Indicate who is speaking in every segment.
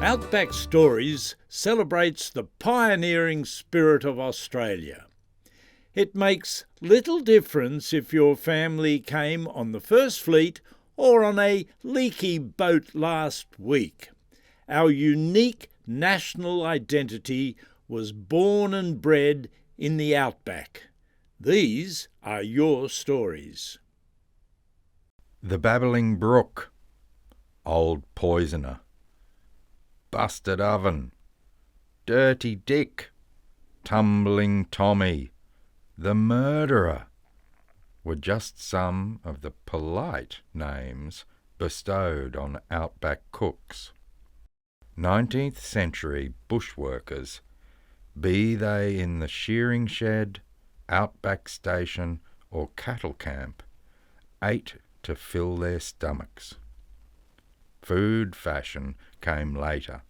Speaker 1: Outback Stories celebrates the pioneering spirit of Australia. It makes little difference if your family came on the First Fleet or on a leaky boat last week. Our unique national identity was born and bred in the Outback. These are your stories.
Speaker 2: The Babbling Brook, Old Poisoner, Busted Oven, Dirty Dick, Tumbling Tommy, The Murderer were just some of the polite names bestowed on outback cooks. 19th century bushworkers, be they in the shearing shed, outback station or cattle camp, ate to fill their stomachs. Food fashion came later,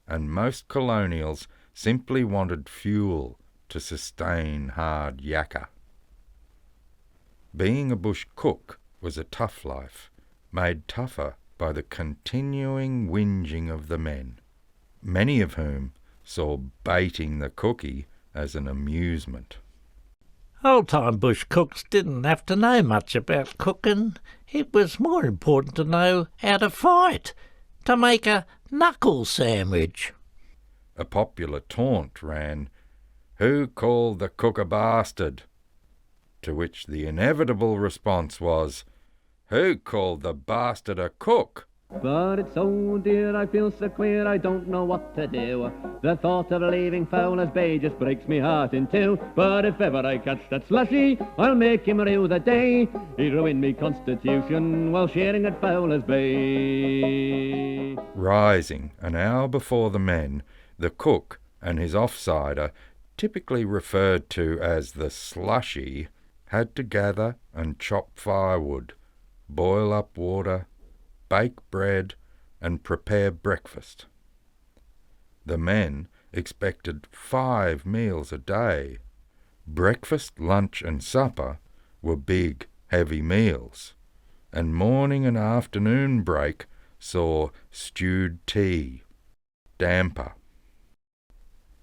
Speaker 2: and most colonials simply wanted fuel to sustain hard yakka. Being a bush cook was a tough life, made tougher by the continuing whinging of the men, many of whom saw baiting the cookie as an amusement.
Speaker 3: Old-time bush cooks didn't have to know much about cooking. It was more important to know how to fight, to make a knuckle sandwich.
Speaker 2: A popular taunt ran, "Who called the cook a bastard?" To which the inevitable response was, "Who called the bastard a cook?"
Speaker 4: But it's so dear, I feel so queer, I don't know what to do. The thought of leaving Fowler's Bay just breaks me heart in two. But if ever I catch that slushy, I'll make him rue the day he ruined me constitution while shearing at Fowler's Bay.
Speaker 2: Rising an hour before the men, the cook and his offsider, typically referred to as the slushy, had to gather and chop firewood, boil up water, bake bread and prepare breakfast. The men expected 5 meals a day. Breakfast, lunch and supper were big, heavy meals, and morning and afternoon break saw stewed tea, damper.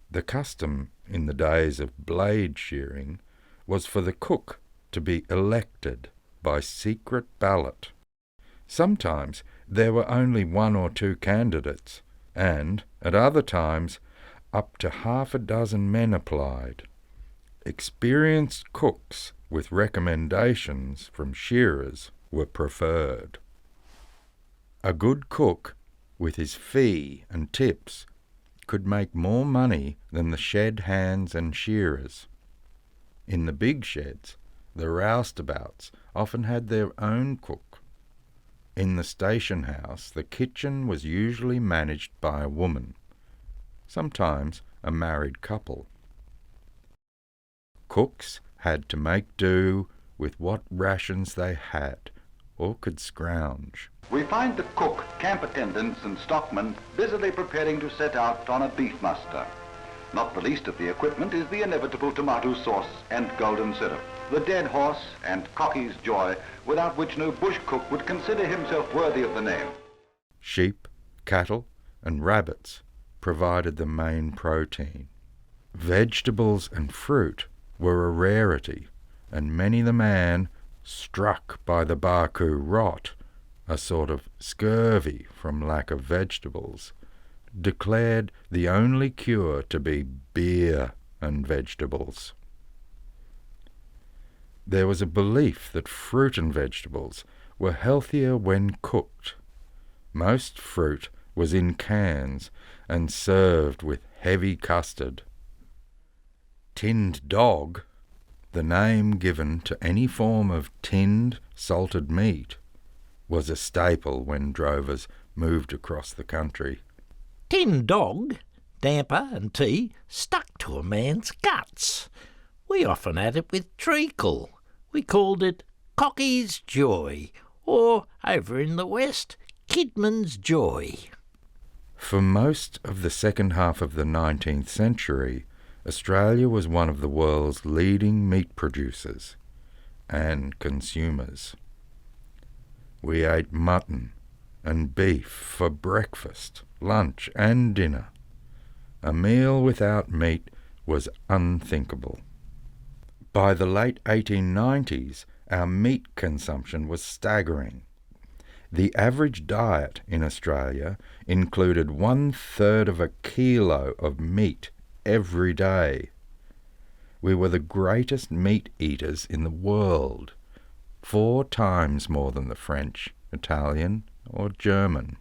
Speaker 2: The custom in the days of blade shearing was for the cook to be elected by secret ballot. Sometimes there were only 1 or 2 candidates, and, at other times, up to half a dozen men applied. Experienced cooks with recommendations from shearers were preferred. A good cook, with his fee and tips, could make more money than the shed hands and shearers. In the big sheds, the roustabouts often had their own cook. In the station house, the kitchen was usually managed by a woman, sometimes a married couple. Cooks had to make do with what rations they had, or could scrounge.
Speaker 5: We find the cook, camp attendants and stockmen busily preparing to set out on a beef muster. Not the least of the equipment is the inevitable tomato sauce and golden syrup, the dead horse and Cocky's joy, without which no bush cook would consider himself worthy of the name.
Speaker 2: Sheep, cattle and rabbits provided the main protein. Vegetables and fruit were a rarity, and many the man, struck by the Barcoo rot, a sort of scurvy from lack of vegetables, declared the only cure to be beer and vegetables. There was a belief that fruit and vegetables were healthier when cooked. Most fruit was in cans and served with heavy custard. Tinned dog, the name given to any form of tinned salted meat, was a staple when drovers moved across the country.
Speaker 3: Tinned dog, damper and tea stuck to a man's guts. We often had it with treacle. We called it Cocky's Joy, or, over in the west, Kidman's Joy.
Speaker 2: For most of the second half of the 19th century, Australia was one of the world's leading meat producers and consumers. We ate mutton, and beef for breakfast, lunch and dinner. A meal without meat was unthinkable. By the late 1890s, our meat consumption was staggering. The average diet in Australia included 1/3 of a kilo of meat every day. We were the greatest meat eaters in the world, 4 times more than the French, Italian or German.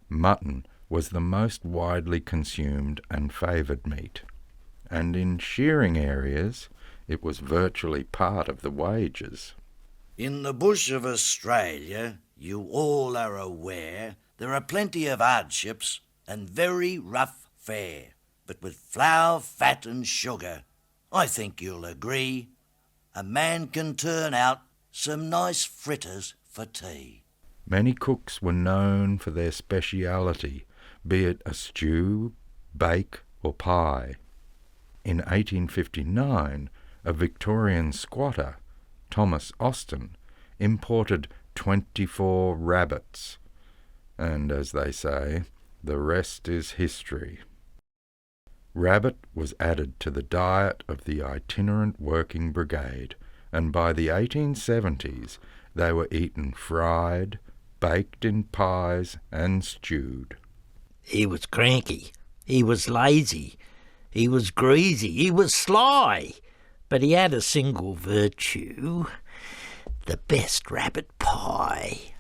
Speaker 2: Mutton was the most widely consumed and favoured meat, and in shearing areas it was virtually part of the wages.
Speaker 6: In the bush of Australia, you all are aware, there are plenty of hardships and very rough fare. But with flour, fat and sugar, I think you'll agree, a man can turn out some nice fritters for tea.
Speaker 2: Many cooks were known for their speciality, be it a stew, bake or pie. In 1859, a Victorian squatter, Thomas Austin, imported 24 rabbits, and as they say, the rest is history. Rabbit was added to the diet of the itinerant working brigade, and by the 1870s they were eaten fried, baked in pies and stewed.
Speaker 3: He was cranky, he was lazy, he was greasy, he was sly, but he had a single virtue, the best rabbit pie.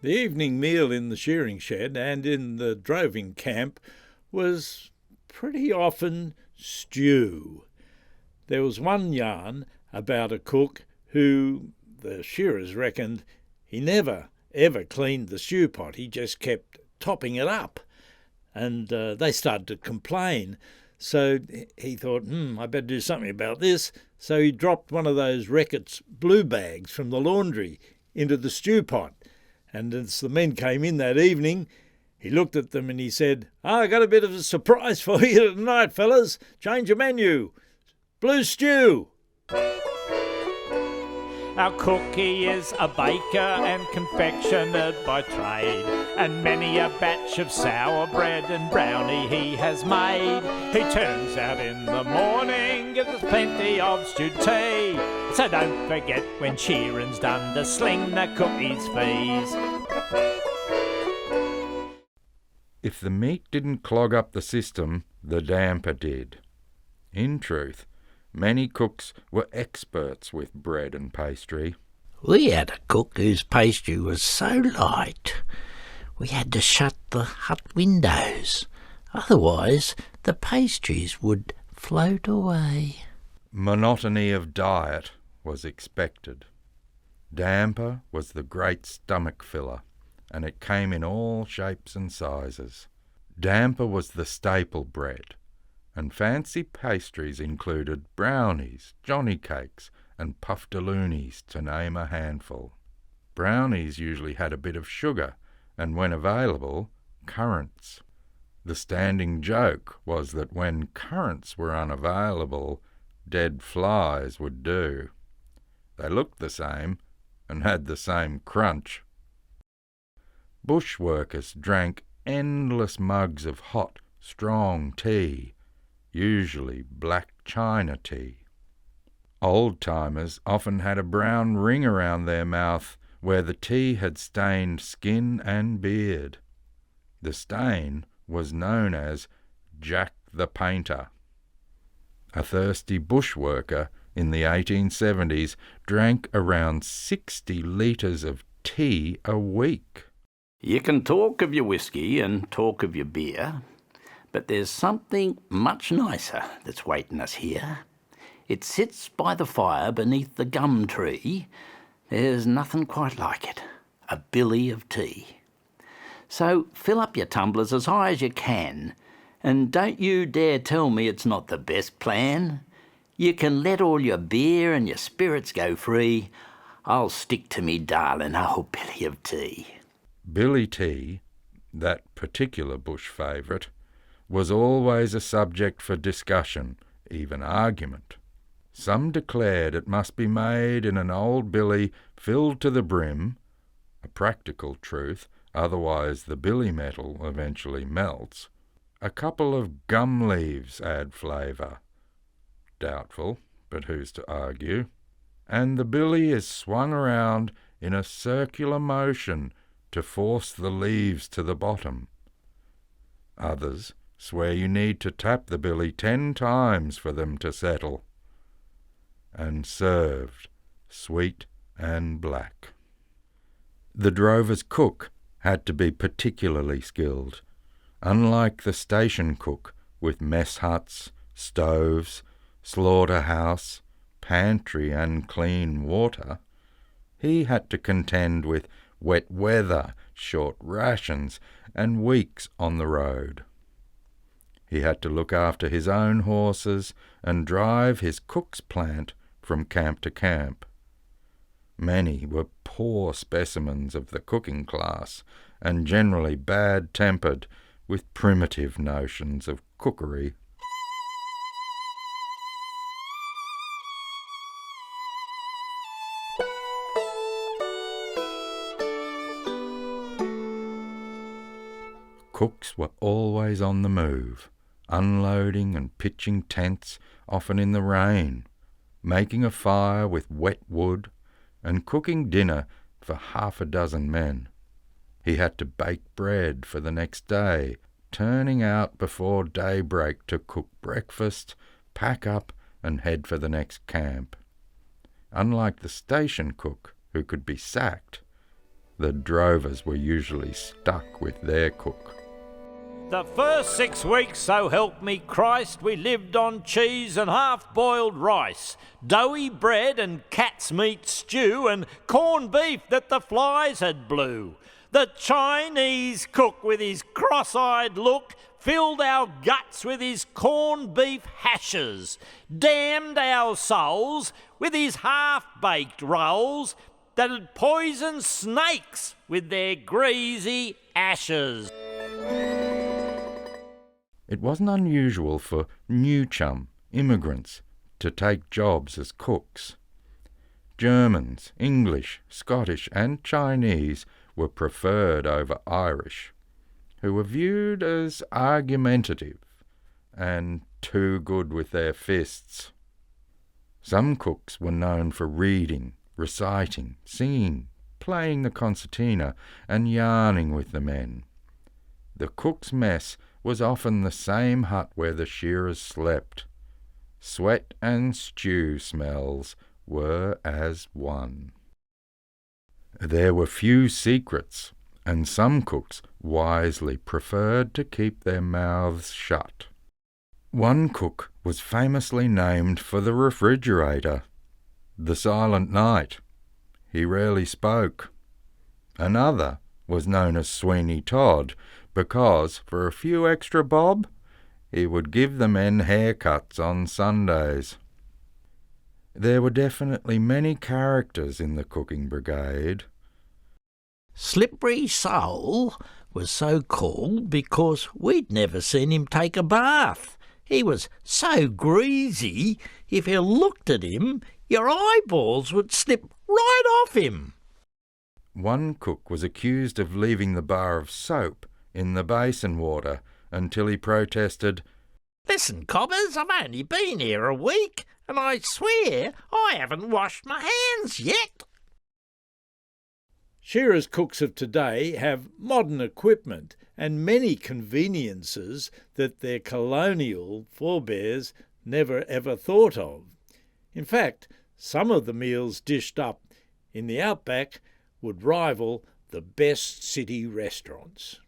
Speaker 1: The evening meal in the shearing shed and in the droving camp was pretty often stew. There was one yarn about a cook who, the shearers reckoned, he never ever cleaned the stew pot, he just kept topping it up. And they started to complain. So he thought, I better do something about this. So he dropped one of those Reckitt's blue bags from the laundry into the stew pot. And as the men came in that evening, he looked at them and he said, I got a bit of a surprise for you tonight, fellas. Change your menu. Blue stew.
Speaker 7: Our cookie is a baker and confectioner by trade, and many a batch of sour bread and brownie he has made. He turns out in the morning, gives us plenty of stewed tea. So don't forget when shearing's done to sling the cookie's fees.
Speaker 2: If the meat didn't clog up the system, the damper did. In truth, many cooks were experts with bread and pastry.
Speaker 3: We had a cook whose pastry was so light we had to shut the hut windows, otherwise the pastries would float away.
Speaker 2: Monotony of diet was expected. Damper was the great stomach filler, and it came in all shapes and sizes. Damper was the staple bread, and fancy pastries included brownies, johnny cakes, and puffdaloonies, to name a handful. Brownies usually had a bit of sugar, and when available, currants. The standing joke was that when currants were unavailable, dead flies would do. They looked the same and had the same crunch. Bushworkers drank endless mugs of hot, strong tea, usually black china tea. Old-timers often had a brown ring around their mouth where the tea had stained skin and beard. The stain was known as Jack the Painter. A thirsty bushworker in the 1870s drank around 60 litres of tea a week.
Speaker 8: You can talk of your whiskey and talk of your beer, but there's something much nicer that's waiting us here. It sits by the fire beneath the gum tree. There's nothing quite like it, a billy of tea. So fill up your tumblers as high as you can, and don't you dare tell me it's not the best plan. You can let all your beer and your spirits go free. I'll stick to me darling old billy of tea.
Speaker 2: Billy tea, that particular bush favourite, was always a subject for discussion, even argument. Some declared it must be made in an old billy filled to the brim, a practical truth, otherwise the billy metal eventually melts. A couple of gum leaves add flavour. Doubtful, but who's to argue? And the billy is swung around in a circular motion to force the leaves to the bottom. Others swear you need to tap the billy 10 times for them to settle. And served, sweet and black. The drover's cook had to be particularly skilled. Unlike the station cook, with mess huts, stoves, slaughterhouse, pantry and clean water, he had to contend with wet weather, short rations, and weeks on the road. He had to look after his own horses and drive his cook's plant from camp to camp. Many were poor specimens of the cooking class, and generally bad-tempered, with primitive notions of cookery. Cooks were always on the move, unloading and pitching tents, often in the rain, making a fire with wet wood, and cooking dinner for 6 men. He had to bake bread for the next day, turning out before daybreak to cook breakfast, pack up, and head for the next camp. Unlike the station cook, who could be sacked, the drovers were usually stuck with their cook.
Speaker 7: The first 6 weeks, so help me Christ, we lived on cheese and half-boiled rice, doughy bread and cat's meat stew, and corned beef that the flies had blew. The Chinese cook, with his cross-eyed look, filled our guts with his corned beef hashes, damned our souls with his half-baked rolls that had poisoned snakes with their greasy ashes.
Speaker 2: It wasn't unusual for new chum immigrants to take jobs as cooks. Germans, English, Scottish and Chinese were preferred over Irish, who were viewed as argumentative and too good with their fists. Some cooks were known for reading, reciting, singing, playing the concertina and yarning with the men. The cook's mess was often the same hut where the shearers slept. Sweat and stew smells were as one. There were few secrets, and some cooks wisely preferred to keep their mouths shut. One cook was famously named for the refrigerator, the Silent Night. He rarely spoke. Another was known as Sweeney Todd, because, for a few extra bob, he would give the men haircuts on Sundays. There were definitely many characters in the cooking brigade.
Speaker 3: Slippery Soul was so called because we'd never seen him take a bath. He was so greasy, if you looked at him, your eyeballs would slip right off him.
Speaker 2: One cook was accused of leaving the bar of soap in the basin water until he protested,
Speaker 3: "Listen, cobbers, I've only been here a week, and I swear I haven't washed my hands yet."
Speaker 1: Shearers' cooks of today have modern equipment and many conveniences that their colonial forebears never ever thought of. In fact, some of the meals dished up in the outback would rival the best city restaurants.